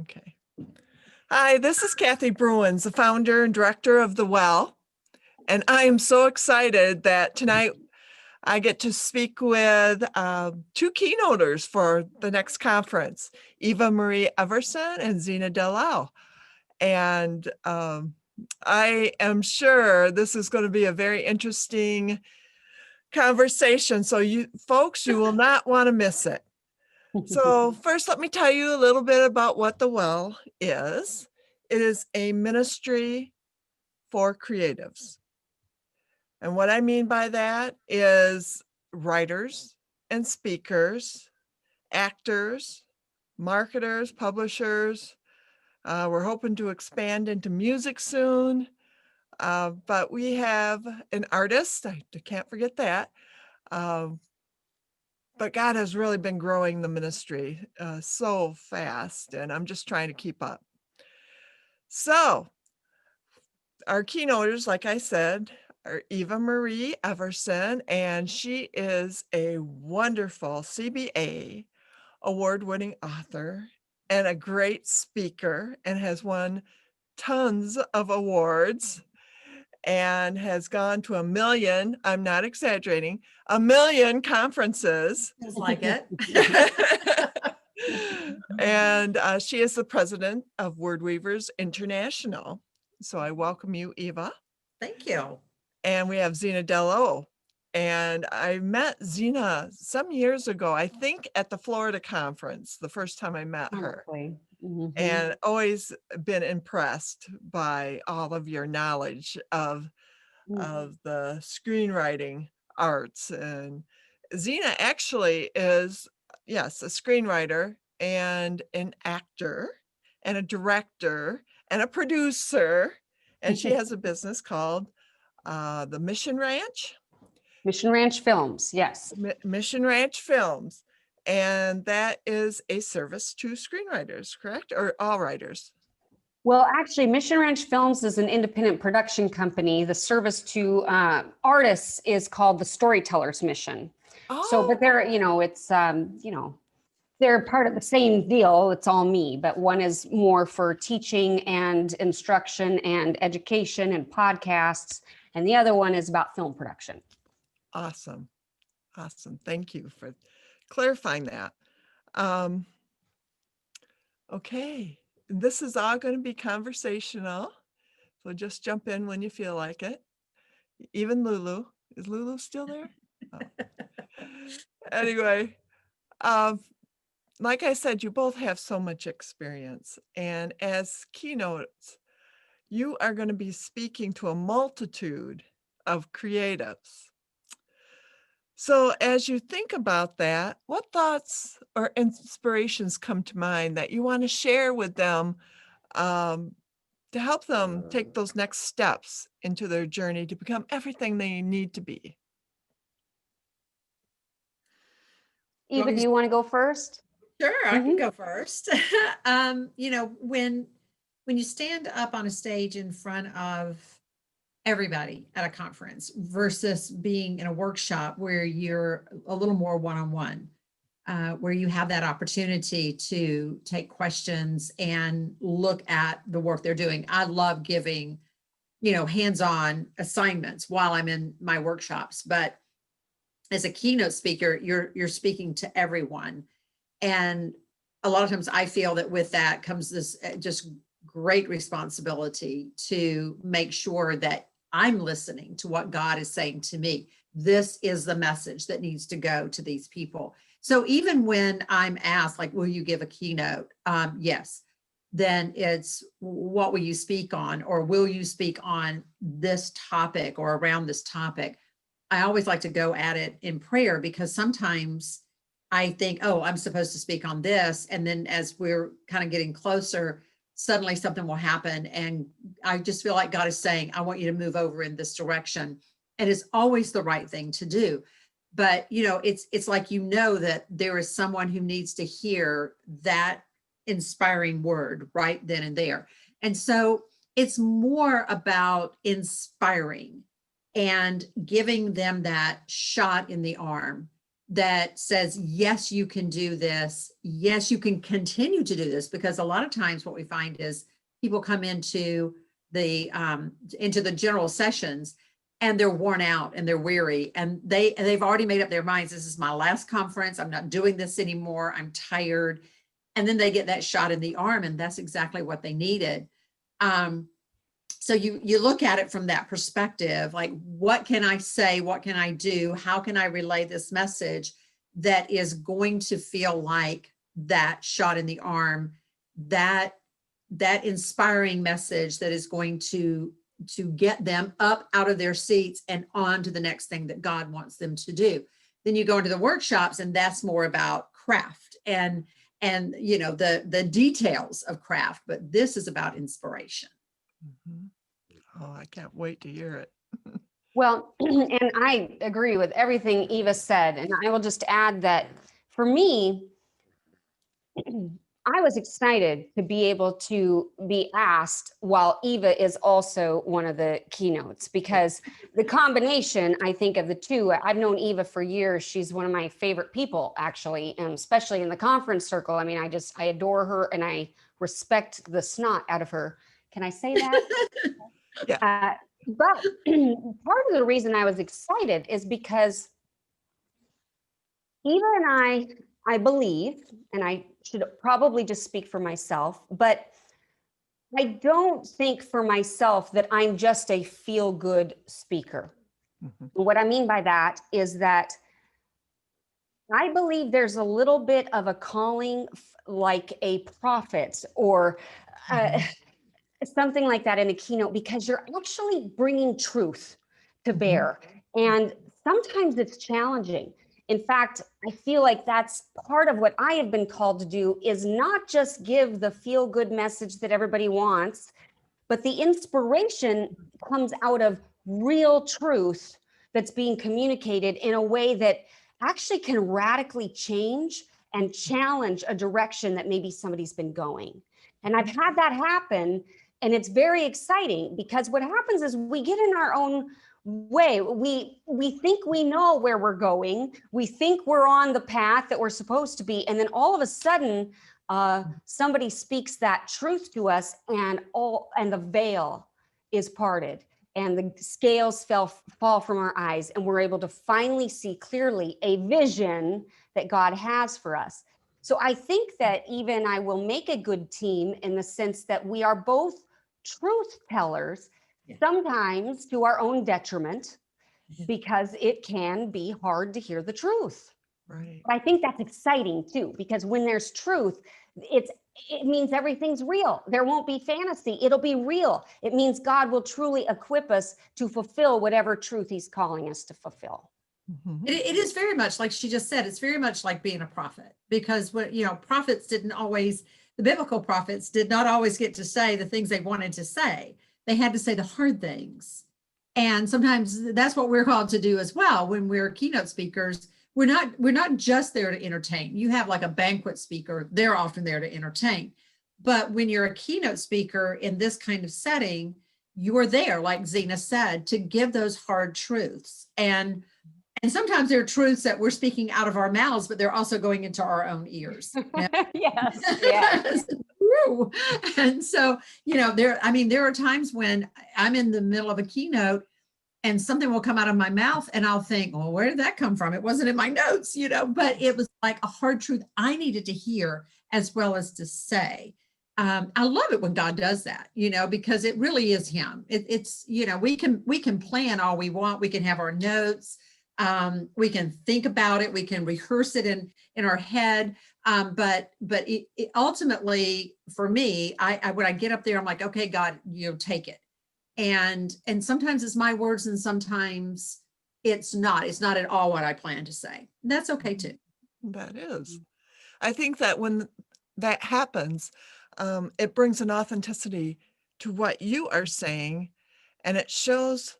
Okay. Hi, this is Kathy Bruins, the founder and director of The Well. And I am so excited that tonight I get to speak with two keynoters for the next conference, Eva Marie Everson and Zena Dell. And I am sure this is going to be a very interesting conversation. So you folks, you will not want to miss it. So first, let me tell you a little bit about what The Well is. It is a ministry for creatives. And what I mean by that is writers and speakers, actors, marketers, publishers. We're hoping to expand into music soon. But we have an artist, I can't forget that. But God has really been growing the ministry so fast, and I'm just trying to keep up. So our keynoters, like I said, are Eva Marie Everson, and she is a wonderful CBA award-winning author and a great speaker and has won tons of awards and has gone to 1 million, I'm not exaggerating, 1 million conferences. Feels like it. And she is the president of Word Weavers International. So I welcome you, Eva. Thank you. And we have Zena Dell. And I met Zena some years ago, I think at the Florida conference, the first time I met her. Mm-hmm. And always been impressed by all of your knowledge of the screenwriting arts. And Zena actually is, yes, a screenwriter and an actor and a director and a producer. And she has a business called the Mission Ranch. Mission Ranch Films, yes. Mission Ranch Films. And that is a service to screenwriters, correct? Or all writers? Well, actually, Mission Ranch Films is an independent production company. The service to artists is called the Storyteller's Mission. Oh. So, but they're, it's, they're part of the same deal. It's all me, but one is more for teaching and instruction and education and podcasts. And the other one is about film production. Awesome. Awesome. Thank you for clarifying that. Okay. This is all going to be conversational. So just jump in when you feel like it. Even Lulu. Is Lulu still there? Oh. Anyway, like I said, you both have so much experience. And as keynotes, you are going to be speaking to a multitude of creatives. So as you think about that, what thoughts or inspirations come to mind that you want to share with them to help them take those next steps into their journey to become everything they need to be? Eva, do you want to go first? Sure, I can go first. When you stand up on a stage in front of everybody at a conference versus being in a workshop where you're a little more one-on-one, where you have that opportunity to take questions and look at the work they're doing. I love giving, hands-on assignments while I'm in my workshops, but as a keynote speaker, you're speaking to everyone. And a lot of times I feel that with that comes this just great responsibility to make sure that I'm listening to what God is saying to me. This is the message that needs to go to these people. So even when I'm asked, like, will you give a keynote? Yes. Then it's, what will you speak on? Or will you speak on this topic or around this topic? I always like to go at it in prayer, because sometimes I think, oh, I'm supposed to speak on this. And then as we're kind of getting closer, suddenly something will happen. And I just feel like God is saying, I want you to move over in this direction. And it's always the right thing to do. But, it's like, that there is someone who needs to hear that inspiring word right then and there. And so it's more about inspiring and giving them that shot in the arm that says, yes, you can do this. Yes, you can continue to do this, because a lot of times what we find is people come into the general sessions and they're worn out and they're weary, and they've already made up their minds. This is my last conference. I'm not doing this anymore. I'm tired. And then they get that shot in the arm, and that's exactly what they needed. So you look at it from that perspective, like, what can I say? What can I do? How can I relay this message that is going to feel like that shot in the arm, that inspiring message that is going to get them up out of their seats and on to the next thing that God wants them to do. Then you go into the workshops, and that's more about craft and the details of craft, but this is about inspiration. Mhm. Oh, I can't wait to hear it. Well, and I agree with everything Eva said. And I will just add that for me, I was excited to be able to be asked while Eva is also one of the keynotes, because the combination, I think, of the two, I've known Eva for years. She's one of my favorite people, actually, and especially in the conference circle. I mean, I adore her, and I respect the snot out of her. Can I say that? Yeah. But part of the reason I was excited is because Eva and I believe, and I should probably just speak for myself, but I don't think for myself that I'm just a feel-good speaker. Mhm. What I mean by that is that I believe there's a little bit of a calling like a prophet or something like that in a keynote, because you're actually bringing truth to bear. And sometimes it's challenging. In fact, I feel like that's part of what I have been called to do, is not just give the feel good message that everybody wants, but the inspiration comes out of real truth that's being communicated in a way that actually can radically change and challenge a direction that maybe somebody's been going. And I've had that happen, and it's very exciting, because what happens is we get in our own way. We think we know where we're going. We think we're on the path that we're supposed to be. And then all of a sudden, somebody speaks that truth to us, and the veil is parted, and the scales fall from our eyes, and we're able to finally see clearly a vision that God has for us. So I think that Eva and I will make a good team, in the sense that we are both truth tellers, sometimes to our own detriment, because it can be hard to hear the truth. Right. But I think that's exciting too, because when there's truth, it means everything's real. There won't be fantasy. It'll be real. It means God will truly equip us to fulfill whatever truth he's calling us to fulfill. Mhm. It is very much like she just said. It's very much like being a prophet, because prophets didn't always, the biblical prophets did not always get to say the things they wanted to say. They had to say the hard things. And sometimes that's what we're called to do as well. When we're keynote speakers, we're not just there to entertain. You have like a banquet speaker, they're often there to entertain. But when you're a keynote speaker in this kind of setting, you're there, like Zena said, to give those hard truths. And sometimes there are truths that we're speaking out of our mouths, but they're also going into our own ears. Yes. True. And so, there are times when I'm in the middle of a keynote and something will come out of my mouth, and I'll think, well, where did that come from? It wasn't in my notes, but it was like a hard truth I needed to hear as well as to say. I love it when God does that, because it really is him. It's we can plan all we want. We can have our notes. We can think about it. We can rehearse it in our head. But it ultimately, for me, I when I get up there, I'm like, okay, God, take it. And sometimes it's my words, and sometimes it's not at all what I plan to say. That's okay too. That is. I think that when that happens, it brings an authenticity to what you are saying, and it shows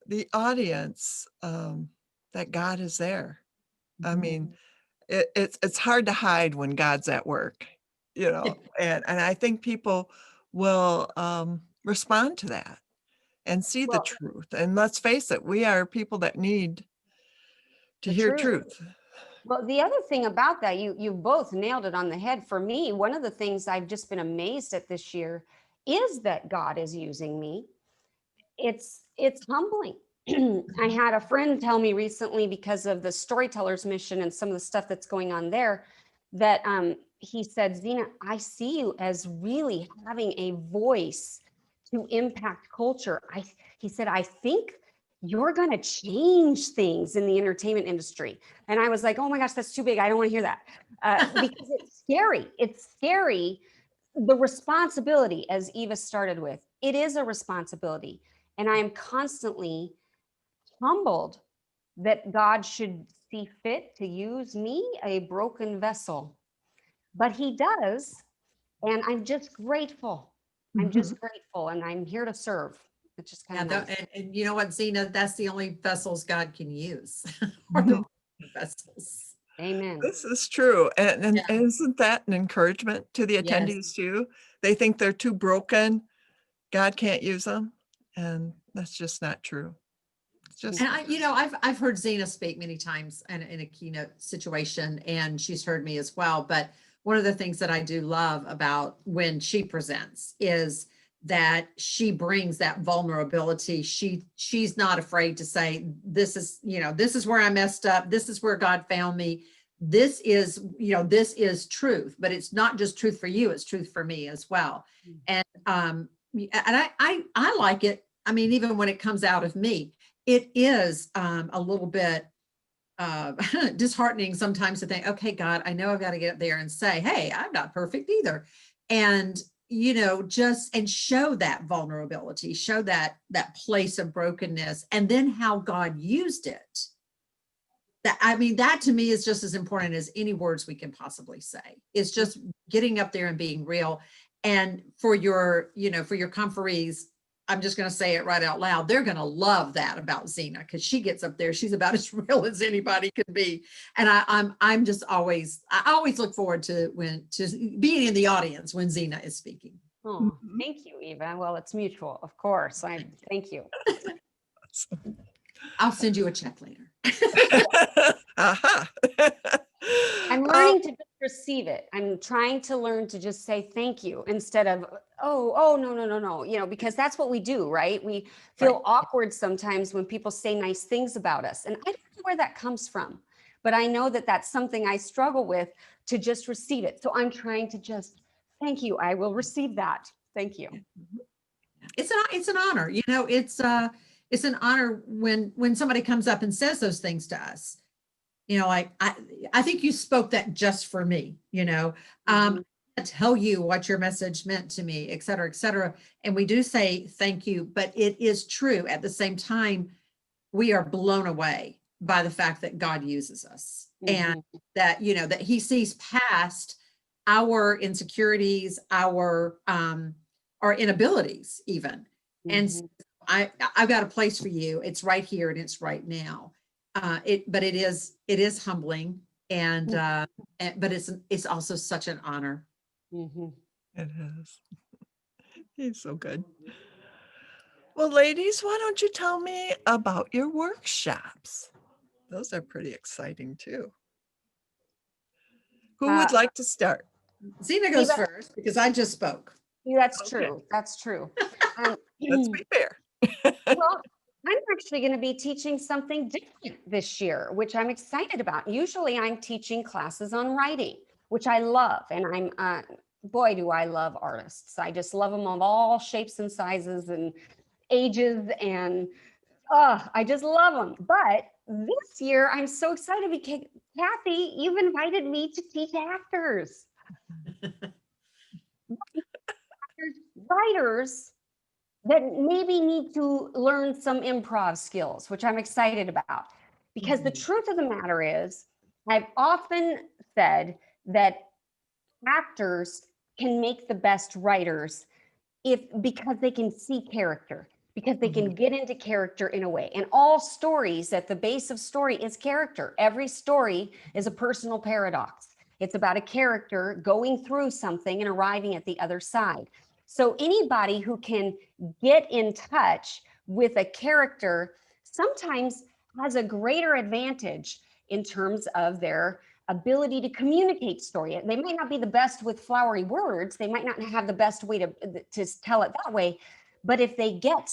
the audience that God is there. I mean, it's hard to hide when God's at work, and I think people will respond to that and see the Well, truth. And let's face it, we are people that need to the hear truth. truth. Well, the other thing about that, you both nailed it on the head. For me, one of the things I've just been amazed at this year is that God is using me. It's humbling. I had a friend tell me recently, because of the storyteller's mission and some of the stuff that's going on there, that he said, Zena, I see you as really having a voice to impact culture. He said, I think you're going to change things in the entertainment industry. And I was like, oh my gosh, that's too big. I don't want to hear that. Because it's scary. It's scary. The responsibility, as Eva started with, it is a responsibility. And I am constantly humbled that God should see fit to use me, a broken vessel. But he does. And I'm just grateful. I'm just grateful. And I'm here to serve. It's just kind Yeah, of nice. and you know what, Zena, that's the only vessels God can use. Or the vessels. Amen. This is true. And Yeah. isn't that an encouragement to the Yes. attendees too? They think they're too broken. God can't use them. And that's just not true. It's just, And I've heard Zena speak many times in a keynote situation, and she's heard me as well. But one of the things that I do love about when she presents is that she brings that vulnerability. She's not afraid to say, this is where I messed up. This is where God found me. This is truth, but it's not just truth for you, it's truth for me as well. And I like it. I mean, even when it comes out of me, it is a little bit disheartening sometimes to think, okay, God, I know I've got to get up there and say, hey, I'm not perfect either. And, and show that vulnerability, show that place of brokenness, and then how God used it. That to me is just as important as any words we can possibly say. It's just getting up there and being real. And for your conferees, I'm just going to say it right out loud. They're going to love that about Zena, because she gets up there. She's about as real as anybody can be. And I always look forward to being in the audience when Zena is speaking. Oh, thank you, Eva. Well, it's mutual, of course. I thank you. I'll send you a check later. aha. I'm learning to just receive it. I'm trying to learn to just say thank you instead of, oh, no, because that's what we do, right? We feel awkward sometimes when people say nice things about us. And I don't know where that comes from, but I know that that's something I struggle with, to just receive it. So I'm trying to just, thank you. I will receive that. Thank you. It's an honor. It's an honor when somebody comes up and says those things to us. Like I think you spoke that just for me, I tell you what your message meant to me, et cetera, et cetera. And we do say thank you, but it is true. At the same time, we are blown away by the fact that God uses us, and that, that he sees past our insecurities, our inabilities even. And so I've got a place for you. It's right here and it's right now. But it is humbling, and but it's also such an honor. It is. He's so good. Well, ladies, why don't you tell me about your workshops? Those are pretty exciting too. Who would like to start? Zena goes Eva. first because I just spoke. That's true. That's true. Let's be fair. Well, I'm actually going to be teaching something different this year, which I'm excited about. Usually I'm teaching classes on writing, which I love. And boy, do I love artists. I just love them of all shapes and sizes and ages. And I just love them. But this year I'm so excited because Kathy, you've invited me to teach actors. Writers that maybe need to learn some improv skills, which I'm excited about. Because the truth of the matter is, I've often said that actors can make the best writers because they can see character, because they can get into character in a way. And all stories, at the base of story, is character. Every story is a personal paradox. It's about a character going through something and arriving at the other side. So anybody who can get in touch with a character sometimes has a greater advantage in terms of their ability to communicate story. They might not be the best with flowery words. They might not have the best way to tell it that way. But if they get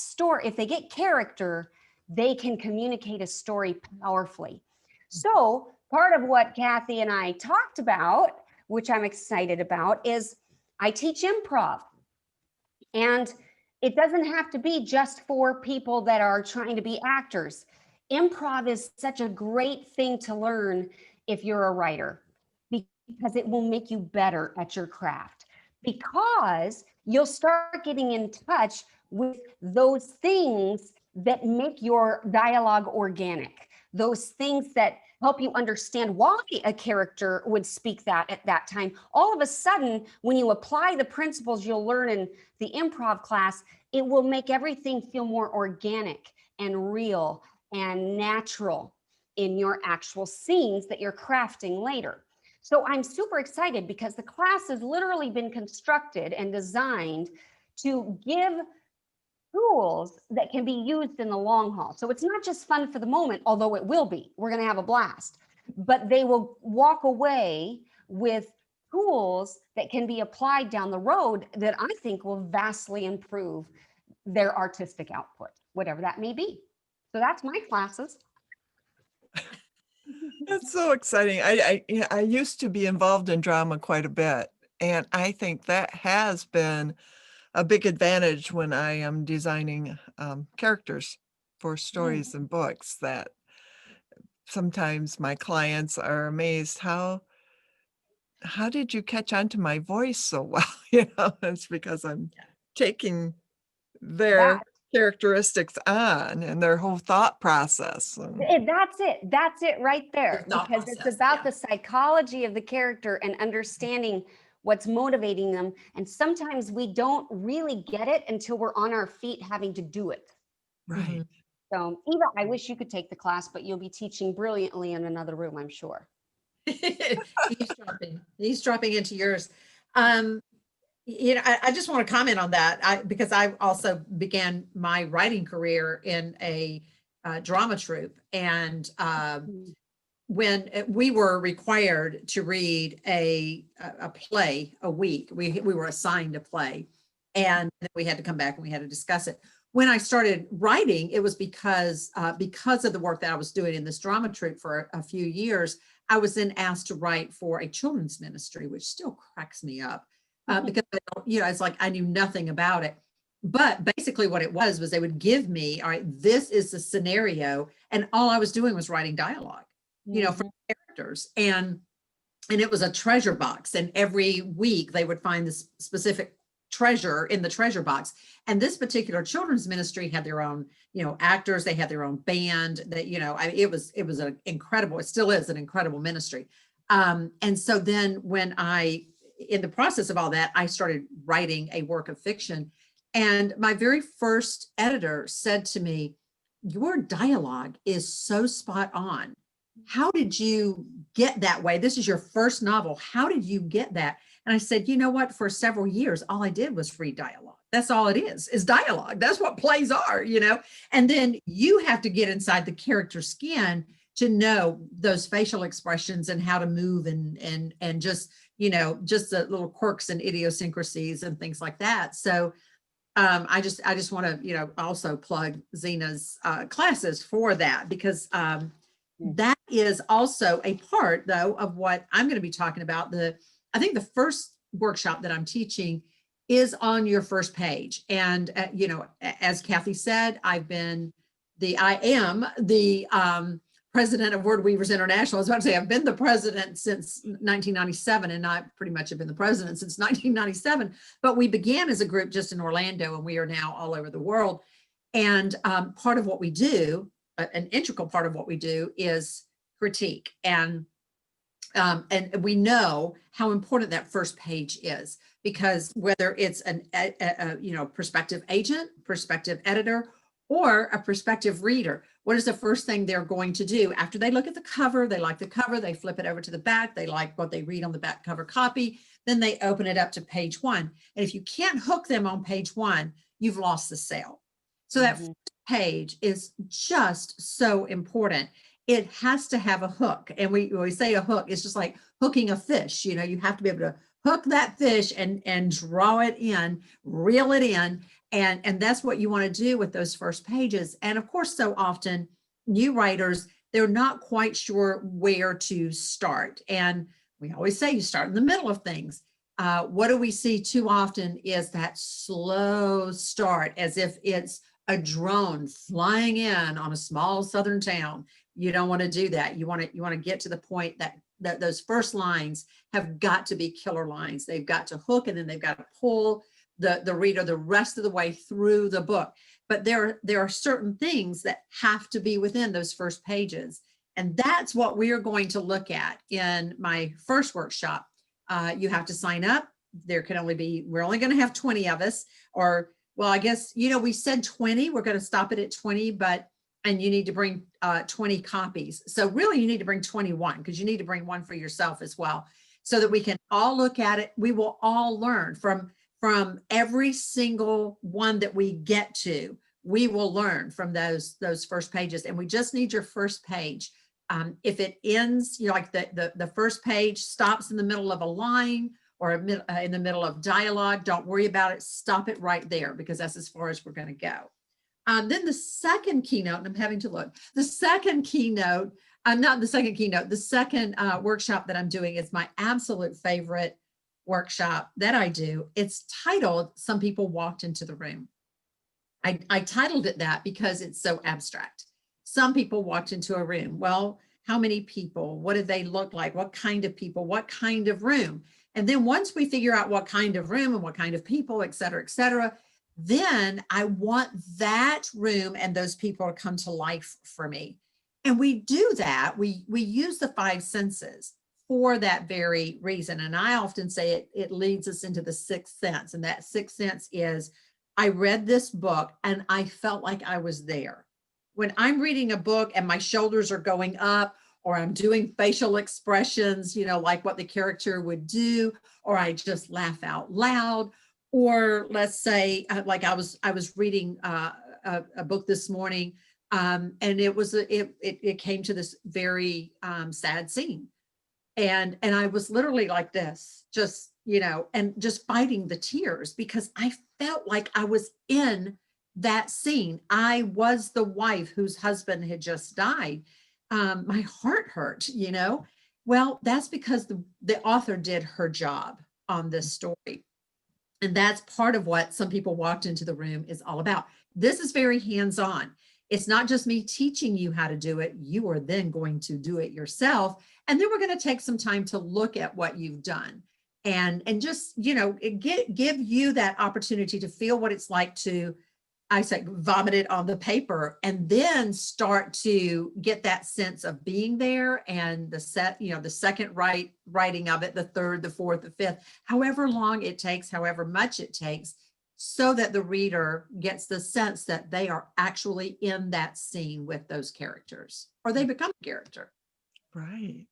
character, they can communicate a story powerfully. So part of what Kathy and I talked about, which I'm excited about, is I teach improv. And it doesn't have to be just for people that are trying to be actors. Improv is such a great thing to learn if you're a writer, because it will make you better at your craft, because you'll start getting in touch with those things that make your dialogue organic, those things that help you understand why a character would speak that at that time. All of a sudden, when you apply the principles you'll learn in the improv class, it will make everything feel more organic and real and natural in your actual scenes that you're crafting later. So I'm super excited because the class has literally been constructed and designed to give tools that can be used in the long haul. So it's not just fun for the moment, although it will be. We're going to have a blast, but they will walk away with tools that can be applied down the road that I think will vastly improve their artistic output, whatever that may be. So that's my classes. That's so exciting. I used to be involved in drama quite a bit, and I think that has been a big advantage when I am designing characters for stories and books, that sometimes my clients are amazed, how did you catch on to my voice so well? It's because I'm taking their That- characteristics on and their whole thought process. That's it right there, Their thought because it's process, about yeah. the psychology of the character and understanding what's motivating them. And sometimes we don't really get it until we're on our feet having to do it. Right. So Eva, I wish you could take the class, but you'll be teaching brilliantly in another room, I'm sure. Eavesdropping into yours. I just want to comment on that because I also began my writing career in a drama troupe, and when we were required to read a play a week, we were assigned a play, and then we had to come back and we had to discuss it. When I started writing, it was because of the work that I was doing in this drama troupe for a few years. I was then asked to write for a children's ministry, which still cracks me up because it's like I knew nothing about it. But basically what it was they would give me, all right, this is the scenario, and all I was doing was writing dialogue, for characters. And it was a treasure box. And every week they would find this specific treasure in the treasure box. And this particular children's ministry had their own, actors. They had their own band. That it was an incredible. It still is an incredible ministry. And so then when in the process of all that, I started writing a work of fiction. And my very first editor said to me, "Your dialogue is so spot on. How did you get that way? This is your first novel. How did you get that?" And I said, "You know what? For several years, all I did was read dialogue. That's all it is dialogue. That's what plays are, And then you have to get inside the character's skin to know those facial expressions and how to move and just, just the little quirks and idiosyncrasies and things like that." So I just want to, also plug Zena's classes for that, because that is also a part, though, of what I'm going to be talking about. I think the first workshop that I'm teaching is on your first page. And, as Kathy said, I am the president of Word Weavers International. I was about to say, I've been the president since 1997, and I pretty much have been the president since 1997. But we began as a group just in Orlando, and we are now all over the world. And part of what we do, an integral part of what we do, is critique. And we know how important that first page is, because whether it's a prospective agent, prospective editor, or a prospective reader, what is the first thing they're going to do after they look at the cover? They like the cover, they flip it over to the back, they like what they read on the back cover copy, then they open it up to page one. And if you can't hook them on page one, you've lost the sale. So that first page is just so important. it has to have a hook. And when we say a hook, it's just like hooking a fish. You know, you have to be able to hook that fish and draw it in, reel it in. And that's what you want to do with those first pages. And of course, so often new writers, they're not quite sure where to start. And we always say you start in the middle of things. What do we see too often is that slow start, as if it's a drone flying in on a small southern town. You don't want to do that. You want to get to the point that those first lines have got to be killer lines. They've got to hook, and then they've got to pull the reader the rest of the way through the book. But there are certain things that have to be within those first pages. And that's what we are going to look at in my first workshop. You have to sign up. We're only going to have 20 of us, or, well, I guess, we said 20, we're going to stop it at 20, and you need to bring 20 copies. So really you need to bring 21, because you need to bring one for yourself as well, so that we can all look at it. We will all learn from every single one that we get to. We will learn from those first pages, and we just need your first page. If it ends, like the first page stops in the middle of a line or in the middle of dialogue, don't worry about it. Stop it right there, because that's as far as we're going to go. Then the second keynote, and I'm having to look, the second workshop that I'm doing is my absolute favorite workshop that I do. It's titled "Some People Walked into the Room." I titled it that because it's so abstract. Some people walked into a room. Well, how many people? What did they look like? What kind of people? What kind of room? And then once we figure out what kind of room and what kind of people, et cetera, then I want that room and those people to come to life for me. And we do that. We use the five senses for that very reason. And I often say it leads us into the sixth sense. And that sixth sense is, I read this book and I felt like I was there. When I'm reading a book and my shoulders are going up, or I'm doing facial expressions, like what the character would do, or I just laugh out loud, or let's say, like I was reading a book this morning, and it came to this very sad scene, and I was literally like this, just and just fighting the tears, because I felt like I was in that scene. I was the wife whose husband had just died. My heart hurt, Well, that's because the author did her job on this story. And that's part of what Some People Walked into the Room is all about. This is very hands-on. It's not just me teaching you how to do it. You are then going to do it yourself. And then we're going to take some time to look at what you've done and just, give you that opportunity to feel what it's like to, I say, vomit it on the paper, and then start to get that sense of being there, and the second writing of it, the third, the fourth, the fifth, however long it takes, however much it takes, so that the reader gets the sense that they are actually in that scene with those characters, or they become a character. Right.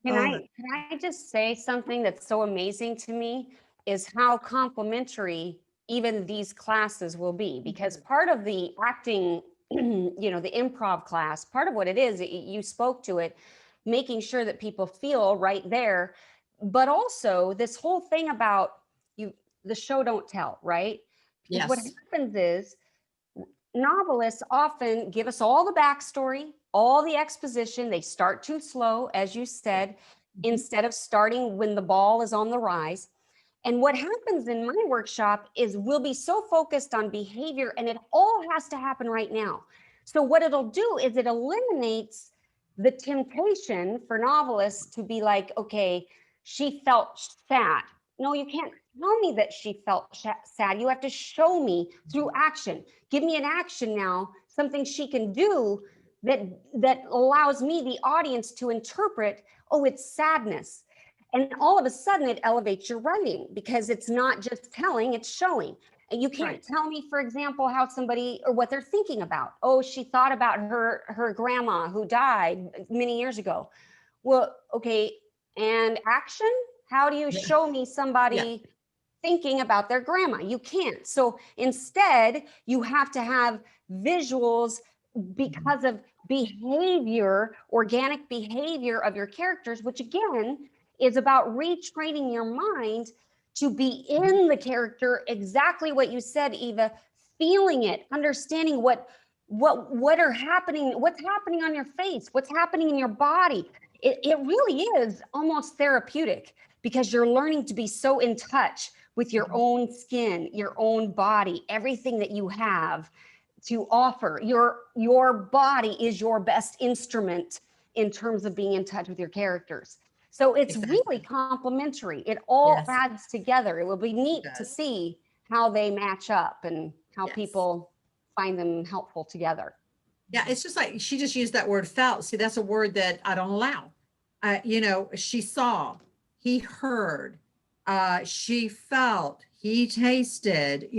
Can I just say something that's so amazing to me is how complimentary even these classes will be, because part of the acting, the improv class, part of what it is, you spoke to it, making sure that people feel right there, but also this whole thing about the show don't tell, right? Because Yes. what happens is novelists often give us all the backstory, all the exposition. They start too slow, as you said, instead of starting when the ball is on the rise. And what happens in my workshop is we'll be so focused on behavior, and it all has to happen right now. So what it'll do is it eliminates the temptation for novelists to be like, okay, she felt sad. No, you can't tell me that she felt sad. You have to show me through action. Give me an action now, something she can do that allows me, the audience, to interpret, oh, it's sadness. And all of a sudden it elevates your writing, because it's not just telling, it's showing. And you can't tell me, for example, how somebody or what they're thinking about. Oh, she thought about her grandma who died many years ago. Well, okay, and action? How do you show me somebody thinking about their grandma? You can't. So instead, you have to have visuals because of behavior, organic behavior of your characters, which again is about retraining your mind to be in the character, exactly what you said, Eva, feeling it, understanding what are happening, what's happening on your face, what's happening in your body. It really is almost therapeutic because you're learning to be so in touch with your own skin, your own body, everything that you have to offer. Your body is your best instrument in terms of being in touch with your characters. So it's really complementary. It all adds together. It will be neat to see how they match up and how people find them helpful together. Yeah, it's just like she just used that word felt. See, that's a word that I don't allow. She saw, he heard, she felt, he tasted,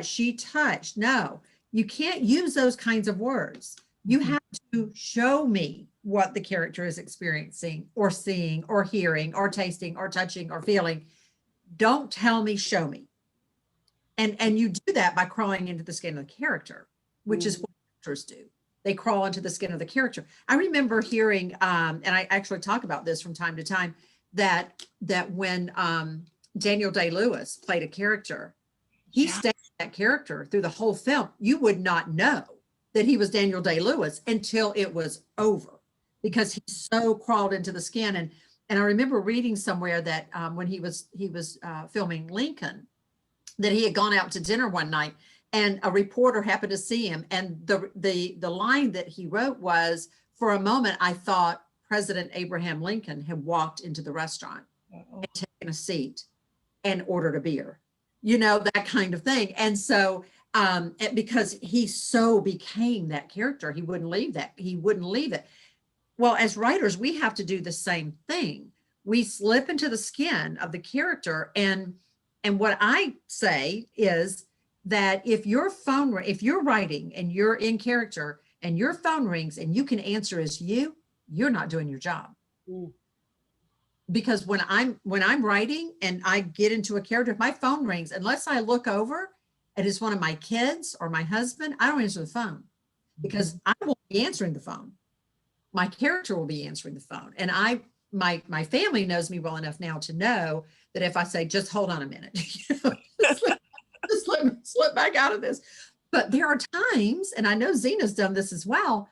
she touched. No, you can't use those kinds of words. You have to show me what the character is experiencing or seeing or hearing or tasting or touching or feeling. Don't tell me, show me. And you do that by crawling into the skin of the character, which is what actors do. They crawl into the skin of the character. I remember hearing, and I actually talk about this from time to time, that when Daniel Day-Lewis played a character, he stayed that character through the whole film. You would not know that he was Daniel Day-Lewis until it was over, because he so crawled into the skin. And I remember reading somewhere that when he was filming Lincoln, that he had gone out to dinner one night and a reporter happened to see him. And the line that he wrote was, "For a moment, I thought President Abraham Lincoln had walked into the restaurant and taken a seat and ordered a beer," that kind of thing. And so, because he so became that character, he wouldn't leave that. He wouldn't leave it. Well, as writers, we have to do the same thing. We slip into the skin of the character. And what I say is that if you're writing and you're in character and your phone rings and you can answer as you're not doing your job. Because when I'm writing and I get into a character, if my phone rings, unless I look over and it's one of my kids or my husband, I don't answer the phone, because I won't be answering the phone. My character will be answering the phone. And my family knows me well enough now to know that if I say, just hold on a minute, just let me slip back out of this. But there are times, and I know Zena's done this as well,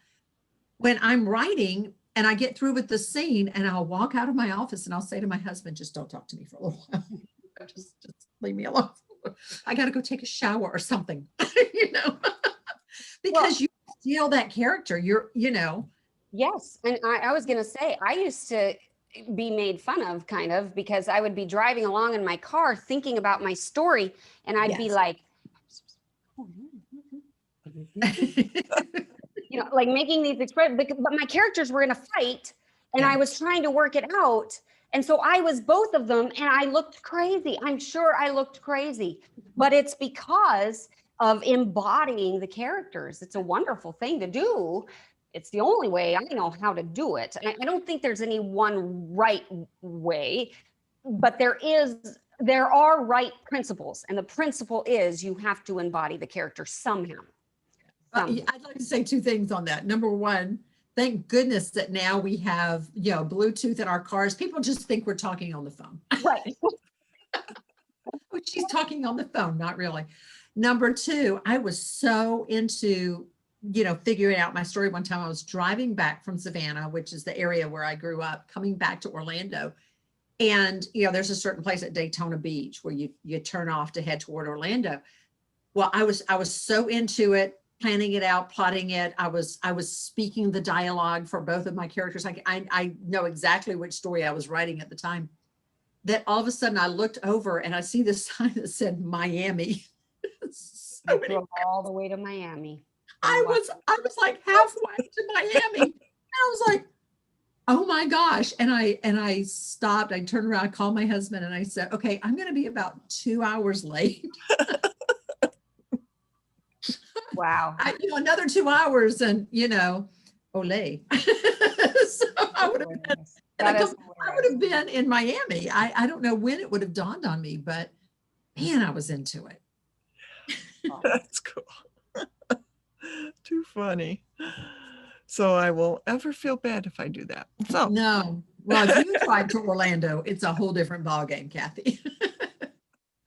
when I'm writing and I get through with the scene and I'll walk out of my office and I'll say to my husband, just don't talk to me for a little while. just leave me alone. I got to go take a shower or something, because you feel that character, Yes. And I was going to say, I used to be made fun of kind of, because I would be driving along in my car thinking about my story and I'd be like, like making these expressions, but my characters were in a fight and I was trying to work it out. And so I was both of them and I looked crazy. I'm sure I looked crazy, but it's because of embodying the characters. It's a wonderful thing to do. It's the only way I know how to do it. And I don't think there's any one right way, but there are right principles. And the principle is you have to embody the character somehow. I'd like to say two things on that. Number one, thank goodness that now we have, Bluetooth in our cars. People just think we're talking on the phone. Right. She's talking on the phone, not really. Number two, I was so into, figuring out my story. One time I was driving back from Savannah, which is the area where I grew up, coming back to Orlando. And, there's a certain place at Daytona Beach where you turn off to head toward Orlando. Well, I was so into it, planning it out, plotting it. I was speaking the dialogue for both of my characters. I know exactly which story I was writing at the time. That all of a sudden I looked over and I see this sign that said Miami. I drove all the way to Miami. I was like halfway to Miami. And I was like, oh my gosh. And I stopped. I turned around, I called my husband and I said, okay, I'm going to be about 2 hours late. Wow. Another 2 hours and, ole. So I would have been in Miami. I don't know when it would have dawned on me, but man, I was into it. That's cool. Too funny. So I won't ever feel bad if I do that. So, No. Well, if you drive to Orlando, it's a whole different ballgame, Kathy.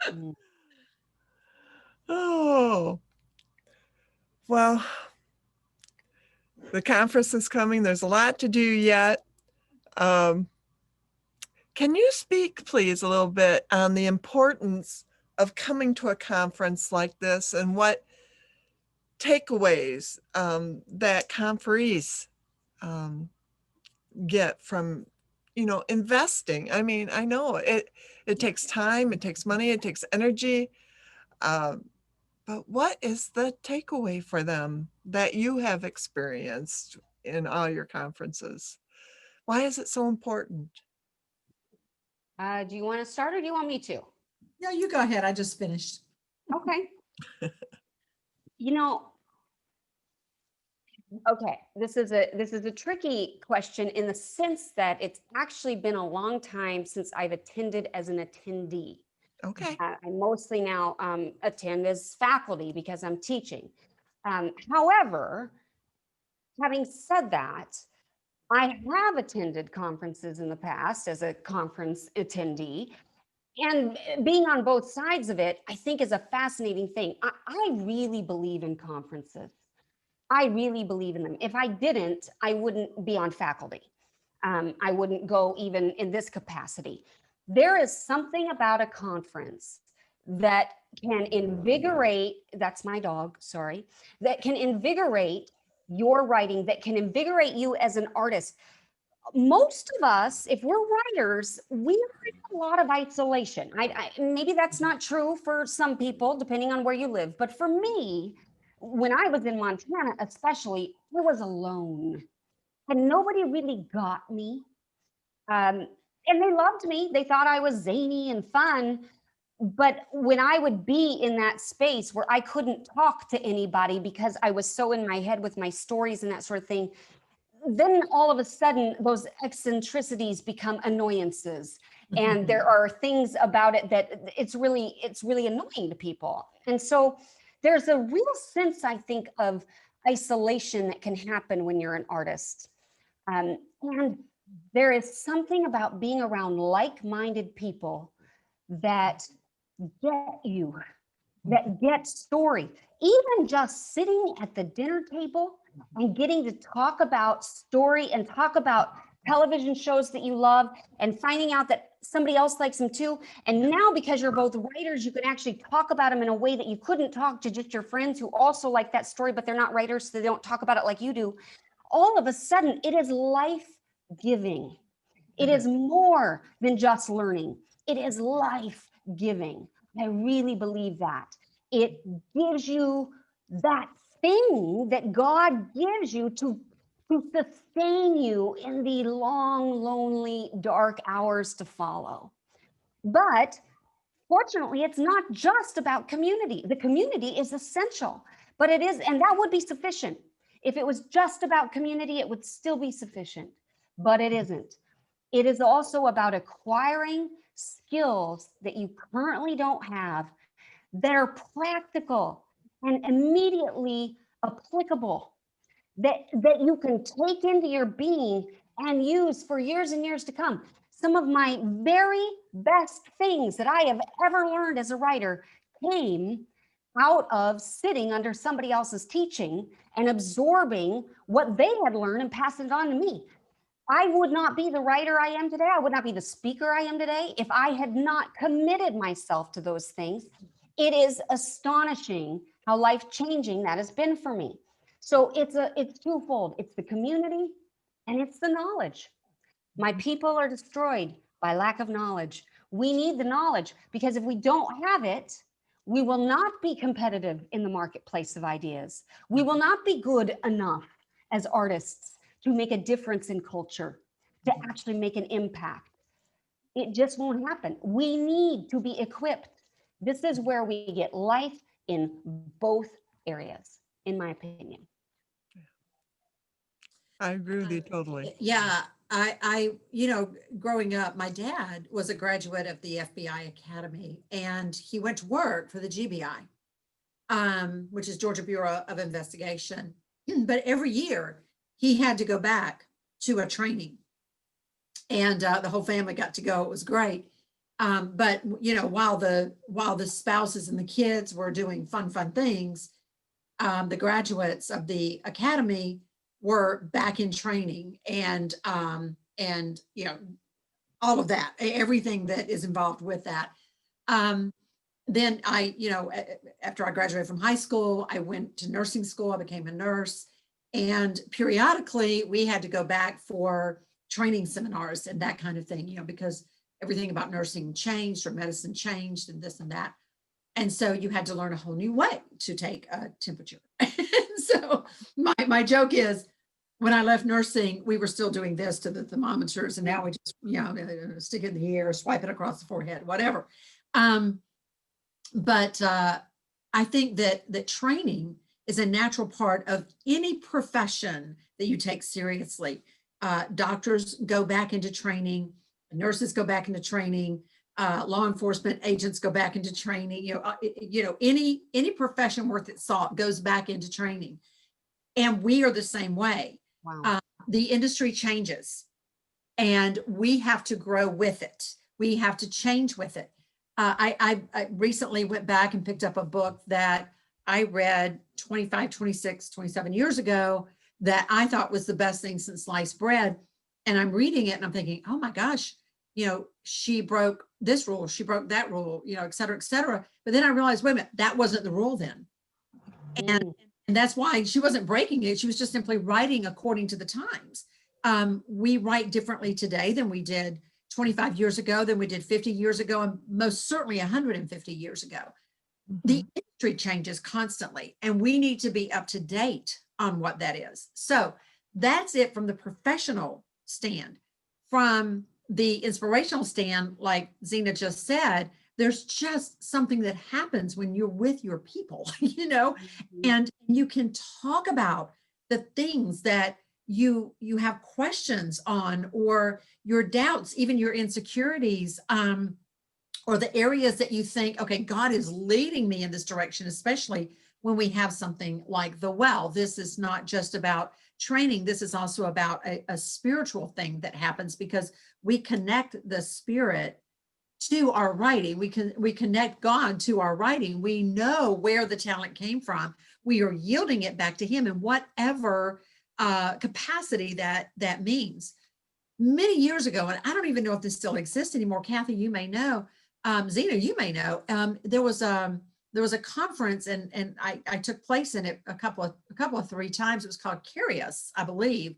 Mm. oh, well, the conference is coming. There's a lot to do yet. Can you speak, please, a little bit on the importance of coming to a conference like this and what takeaways that conferees get from, investing? I mean, I know it takes time, it takes money, it takes energy. But what is the takeaway for them that you have experienced in all your conferences? Why is it so important? Do you want to start or do you want me to? No, you go ahead. I just finished. Okay. You know, okay, this is a tricky question in the sense that it's actually been a long time since I've attended as an attendee. Okay. I mostly now attend as faculty because I'm teaching. However, having said that, I have attended conferences in the past as a conference attendee, and being on both sides of it, I think is a fascinating thing. I really believe in conferences. I really believe in them. If I didn't, I wouldn't be on faculty. I wouldn't go even in this capacity. There is something about a conference that can invigorate, that's my dog, sorry, that can invigorate your writing, that can invigorate you as an artist. Most of us, if we're writers, we are in a lot of isolation. Maybe that's not true for some people, depending on where you live. But for me, when I was in Montana, especially, I was alone and nobody really got me. And they loved me. They thought I was zany and fun. But when I would be in that space where I couldn't talk to anybody because I was so in my head with my stories and that sort of thing, then all of a sudden those eccentricities become annoyances. And there are things about it that it's really annoying to people. And so there's a real sense, I think, of isolation that can happen when you're an artist. And there is something about being around like-minded people that get you, that get story. Even just sitting at the dinner table and getting to talk about story and talk about television shows that you love and finding out that somebody else likes them too. And now because you're both writers, you can actually talk about them in a way that you couldn't talk to just your friends who also like that story, but they're not writers, so they don't talk about it like you do. All of a sudden, it is life-giving. It is more than just learning. It is life-giving. I really believe that. It gives you that thing that God gives you to sustain you in the long, lonely, dark hours to follow. But fortunately, it's not just about community. The community is essential, but it is, and that would be sufficient. If it was just about community, it would still be sufficient, but it isn't. It is also about acquiring skills that you currently don't have that are practical and immediately applicable, that you can take into your being and use for years and years to come. Some of my very best things that I have ever learned as a writer came out of sitting under somebody else's teaching and absorbing what they had learned and passing it on to me. I would not be the writer I am today. I would not be the speaker I am today if I had not committed myself to those things. It is astonishing how life-changing that has been for me. So it's twofold. It's the community and it's the knowledge. My people are destroyed by lack of knowledge. We need the knowledge because if we don't have it, we will not be competitive in the marketplace of ideas. We will not be good enough as artists to make a difference in culture, to actually make an impact. It just won't happen. We need to be equipped. This is where we get life in both areas, in my opinion. I agree with you totally. Yeah, growing up, my dad was a graduate of the FBI Academy, and he went to work for the GBI, which is Georgia Bureau of Investigation. But every year he had to go back to a training, and the whole family got to go. It was great. But you know, while the spouses and the kids were doing fun things, the graduates of the academy were back in training, and you know, all of that, everything that is involved with that. Then I, you know, after I graduated from high school, I went to nursing school. I became a nurse, and periodically we had to go back for training seminars and that kind of thing, you know, because everything about nursing changed or medicine changed and this and that. And so you had to learn a whole new way to take a temperature. So my joke is, when I left nursing, we were still doing this to the thermometers, and now we just, you know, stick it in the ear, swipe it across the forehead, whatever. But I think that training is a natural part of any profession that you take seriously. Doctors go back into training, nurses go back into training, law enforcement agents go back into training. You know, any profession worth its salt goes back into training, and we are the same way. Wow. The industry changes, and we have to grow with it. We have to change with it. I recently went back and picked up a book that I read 25, 26, 27 years ago that I thought was the best thing since sliced bread. And I'm reading it and I'm thinking, oh my gosh, you know, she broke this rule, she broke that rule, you know, et cetera, et cetera. But then I realized, wait a minute, that wasn't the rule then. And that's why she wasn't breaking it. She was just simply writing according to the times. We write differently today than we did 25 years ago, than we did 50 years ago, and most certainly 150 years ago. The industry changes constantly, and we need to be up to date on what that is. So that's it from the professional stand. From the inspirational stand, like Zena just said, there's just something that happens when you're with your people, you know, and you can talk about the things that you have questions on, or your doubts, even your insecurities, or the areas that you think, okay, God is leading me in this direction, especially when we have something like the well. This is not just about training. This is also about a spiritual thing that happens, because we connect the spirit to our writing. We connect God to our writing. We know where the talent came from. We are yielding it back to him in whatever capacity that means. Many years ago, and I don't even know if this still exists anymore. Kathy, you may know. Zena, you may know. There was a conference, and I took place in it a couple of 3 times. It was called Curious, I believe,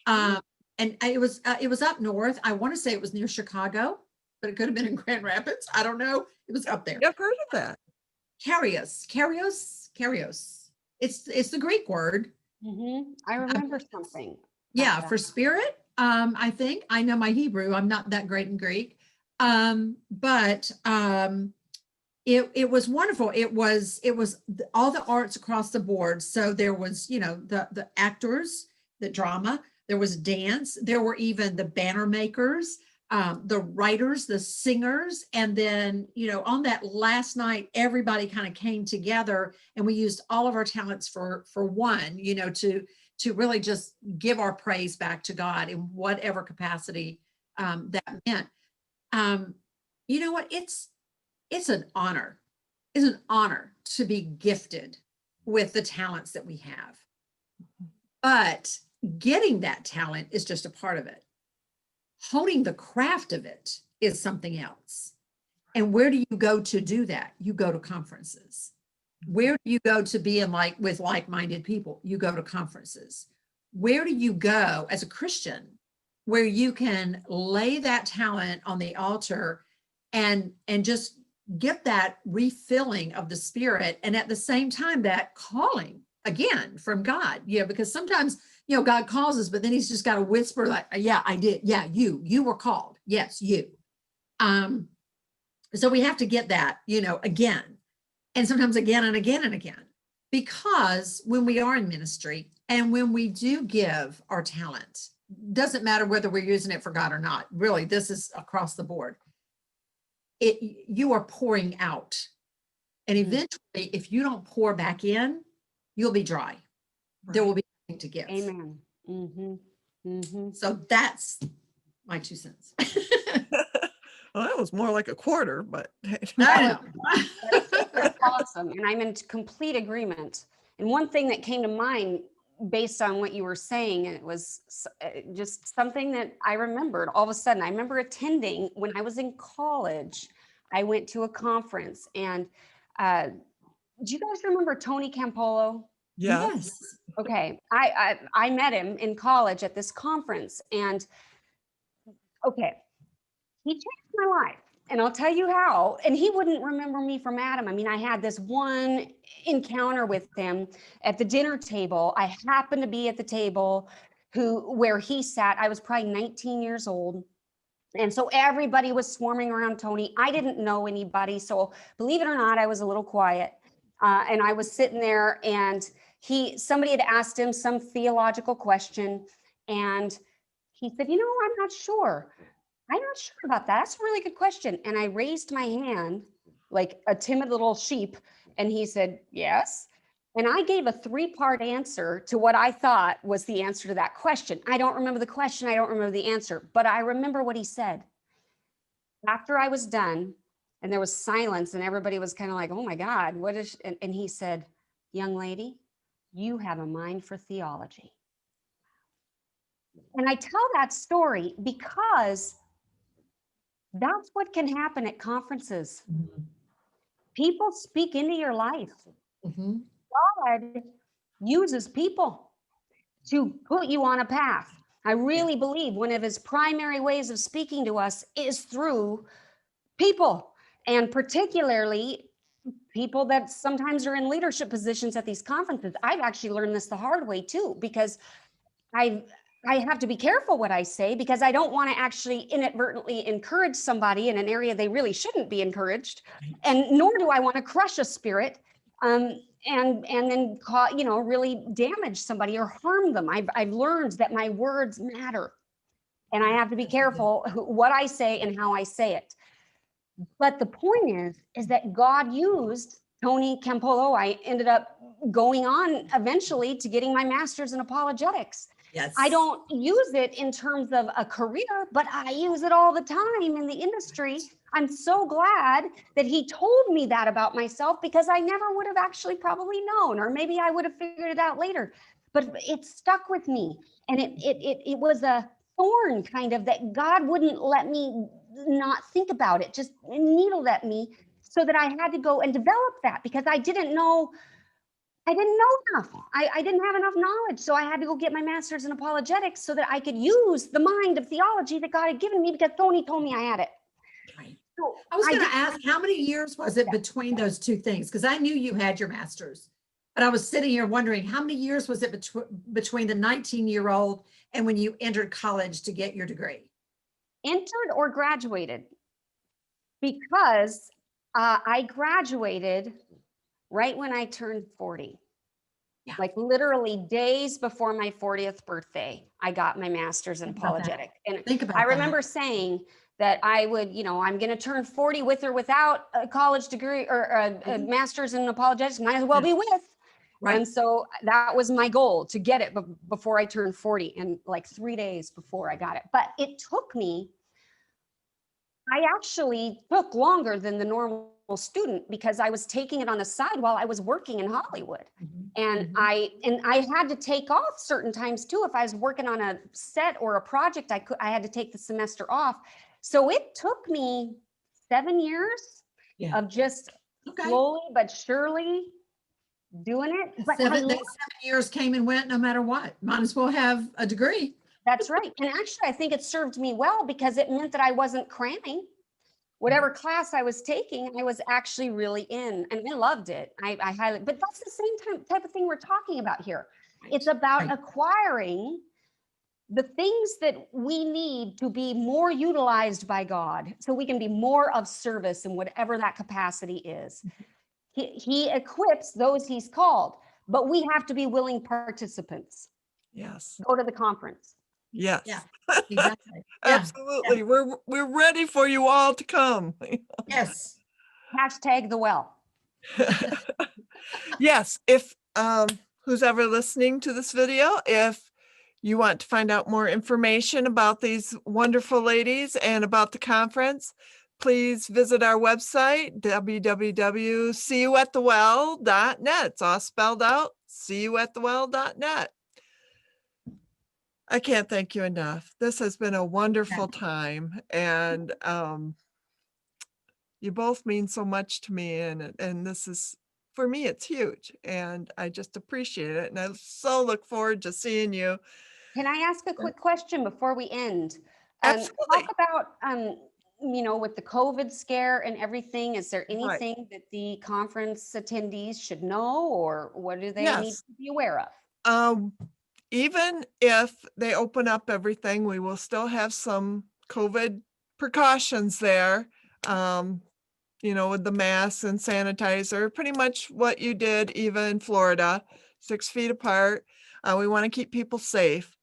and it was up north. I want to say it was near Chicago, but it could have been in Grand Rapids. I don't know. It was up there. I've heard of that. Carios. It's the Greek word. I remember something. Yeah, for spirit. I think I know my Hebrew. I'm not that great in Greek. But it was wonderful. It was all the arts across the board. So there was, you know, the actors, the drama, there was dance, there were even the banner makers, the writers, the singers. And then, you know, on that last night, everybody kind of came together, and we used all of our talents for one, you know, to really just give our praise back to God in whatever capacity that meant. You know what? It's an honor. It's an honor to be gifted with the talents that we have. But getting that talent is just a part of it. Honing the craft of it is something else. And where do you go to do that? You go to conferences. Where do you go to be with like-minded people? You go to conferences. Where do you go as a Christian where you can lay that talent on the altar and just get that refilling of the spirit, and at the same time that calling again from God? Yeah, because sometimes, you know, God calls us, but then he's just got to whisper like, yeah, I did. Yeah, you were called. Yes, you. So we have to get that, you know, again, and sometimes again and again and again, because when we are in ministry and when we do give our talent, doesn't matter whether we're using it for God or not. Really, this is across the board. You are pouring out. And eventually, if you don't pour back in, you'll be dry. Right. There will be nothing to give. Amen. Mm-hmm. Mm-hmm. So that's my 2 cents. Well, that was more like a quarter, but I know. That's awesome. And I'm in complete agreement. And one thing that came to mind based on what you were saying, and it was just something that I remembered all of a sudden. I remember attending when I was in college. I went to a conference, and do you guys remember Tony Campolo? yeah. Yes. Okay, I met him in college at this conference, and okay, he changed my life. And I'll tell you how. And he wouldn't remember me from Adam. I mean, I had this one encounter with him at the dinner table. I happened to be at the table where he sat. I was probably 19 years old. And so everybody was swarming around Tony. I didn't know anybody. So believe it or not, I was a little quiet. And I was sitting there, and somebody had asked him some theological question. And he said, I'm not sure. I'm not sure about that. That's a really good question. And I raised my hand like a timid little sheep. And he said, yes. And I gave a 3-part answer to what I thought was the answer to that question. I don't remember the question. I don't remember the answer, but I remember what he said. After I was done, and there was silence, and everybody was kind of like, oh my God, what is, and he said, young lady, you have a mind for theology. And I tell that story because that's what can happen at conferences. People speak into your life. Mhm. God uses people to put you on a path. I really believe one of his primary ways of speaking to us is through people, and particularly people that sometimes are in leadership positions at these conferences. I've actually learned this the hard way too, because I have to be careful what I say, because I don't want to actually inadvertently encourage somebody in an area they really shouldn't be encouraged, and nor do I want to crush a spirit and then really damage somebody or harm them. I've learned that my words matter, and I have to be careful what I say and how I say it. But the point is that God used Tony Campolo. I ended up going on eventually to getting my master's in apologetics. Yes. I don't use it in terms of a career, but I use it all the time in the industry. I'm so glad that he told me that about myself, because I never would have actually probably known, or maybe I would have figured it out later. But it stuck with me, and it was a thorn kind of that God wouldn't let me not think about it, just needled at me, so that I had to go and develop that, because I didn't know enough. I didn't have enough knowledge. So I had to go get my master's in apologetics so that I could use the mind of theology that God had given me, because Tony told me I had it. Right. So I was going to did- ask, how many years was it between those two things? Because I knew you had your master's, but I was sitting here wondering, how many years was it between the 19-year-old and when you entered college to get your degree? entered or graduated, because I graduated right when I turned 40. Yeah. Like literally days before my 40th birthday, I got my master's in Think about that. apologetics. And Think about I that. remember saying that I would, I'm going to turn 40 with or without a college degree or a master's in apologetics. Might as well be with. Right. And so that was my goal, to get it before I turned 40, and like 3 days before I got it. But it took me, I actually took longer than the normal student, because I was taking it on the side while I was working in Hollywood. And I had to take off certain times too. If I was working on a set or a project, I had to take the semester off. So it took me 7 years of just slowly but surely doing it. But 7 years came and went no matter what. Might as well have a degree. That's right. And actually, I think it served me well, because it meant that I wasn't cramming. Whatever class I was taking, I was actually really in, and I loved it. I highly, but that's the same type of thing we're talking about here. It's about acquiring the things that we need to be more utilized by God, so we can be more of service in whatever that capacity is. He equips those he's called, but we have to be willing participants. Yes. Go to the conference. Yes. Yeah. Exactly. Absolutely. We're ready for you all to come. Yes. Hashtag the well. Yes. If who's ever listening to this video, if you want to find out more information about these wonderful ladies and about the conference, please visit our website, www.seeyouatthewell.net. It's all spelled out, seeyouatthewell.net. I can't thank you enough. This has been a wonderful time, and you both mean so much to me, and this is, for me, it's huge, and I just appreciate it, and I so look forward to seeing you. Can I ask a quick question before we end? Absolutely. Talk about, with the COVID scare and everything, is there Right. anything that the conference attendees should know, or what do they need Yes. to be aware of? Even if they open up everything, we will still have some COVID precautions there. With the masks and sanitizer, pretty much what you did, Eva, in Florida, 6 feet apart. We want to keep people safe.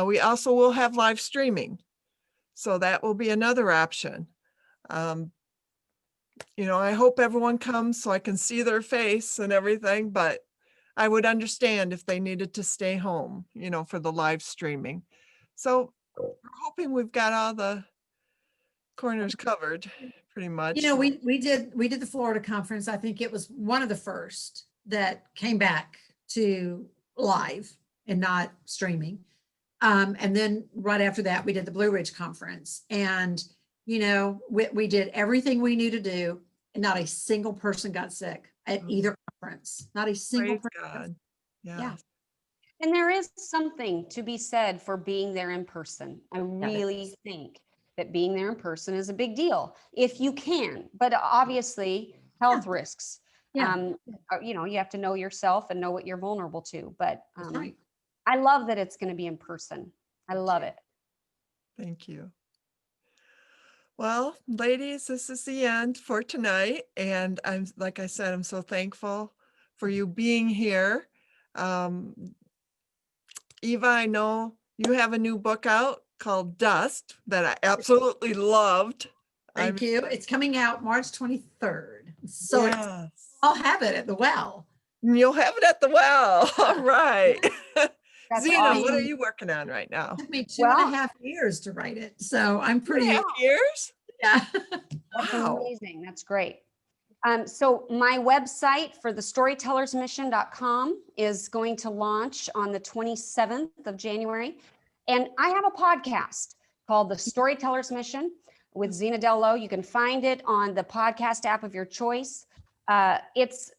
We also will have live streaming. So that will be another option. I hope everyone comes so I can see their face and everything, but I would understand if they needed to stay home, for the live streaming. So we're hoping we've got all the corners covered pretty much. We did the Florida conference. I think it was one of the first that came back to live and not streaming. And then right after that, we did the Blue Ridge conference, and we did everything we knew to do, and not a single person got sick at either conference. Not a single Praise person. God. Yeah. Yeah. And there is something to be said for being there in person. I really think that being there in person is a big deal if you can, but obviously health risks. Yeah. You have to know yourself and know what you're vulnerable to, but That's right. I love that it's going to be in person. I love it. Thank you. Well, ladies, this is the end for tonight. And like I said, I'm so thankful for you being here. Eva, I know you have a new book out called Dust that I absolutely loved. Thank you. It's coming out March 23rd. So Yes. I'll have it at the Well. You'll have it at the Well. All right. That's Zena, awesome. what are you working on right now? It took me 2.5 years to write it. So I'm pretty, 2.5 years? yeah. That's Wow. amazing. That's great. So my website for the storytellersmission.com is going to launch on the 27th of January. And I have a podcast called The Storyteller's Mission with Zena Lowe. You can find it on the podcast app of your choice. It's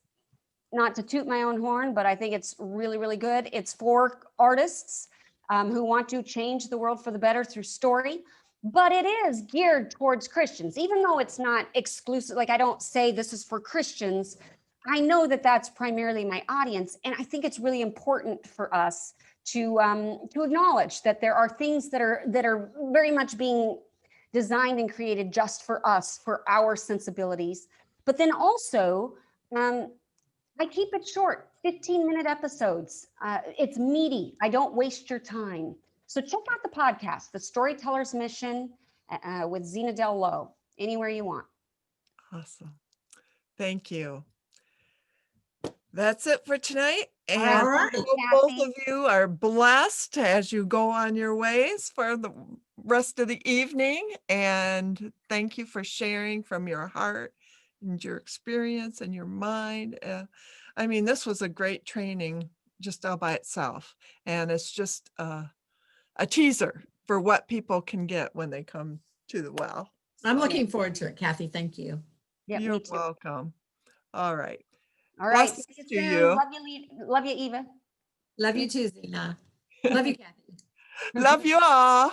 not to toot my own horn, but I think it's really, really good. It's for artists who want to change the world for the better through story. But it is geared towards Christians, even though it's not exclusive. Like, I don't say this is for Christians. I know that that's primarily my audience. And I think it's really important for us to acknowledge that there are things that are very much being designed and created just for us, for our sensibilities. But then also, I keep it short, 15-minute episodes. It's meaty. I don't waste your time. So check out the podcast, The Storyteller's Mission with Zena Lowe, anywhere you want. Awesome. Thank you. That's it for tonight. And All right, I hope both Kathy. of you are blessed as you go on your ways for the rest of the evening. And thank you for sharing from your heart and your experience and your mind. This was a great training just all by itself. And it's just a teaser for what people can get when they come to the Well. I'm looking forward to it, Kathy. Thank you. Yeah, You're me too. welcome. All right. All right. Blessings See to you soon. you. Love you, Eva. Love you too, Zena. Love you, Kathy. Love you all.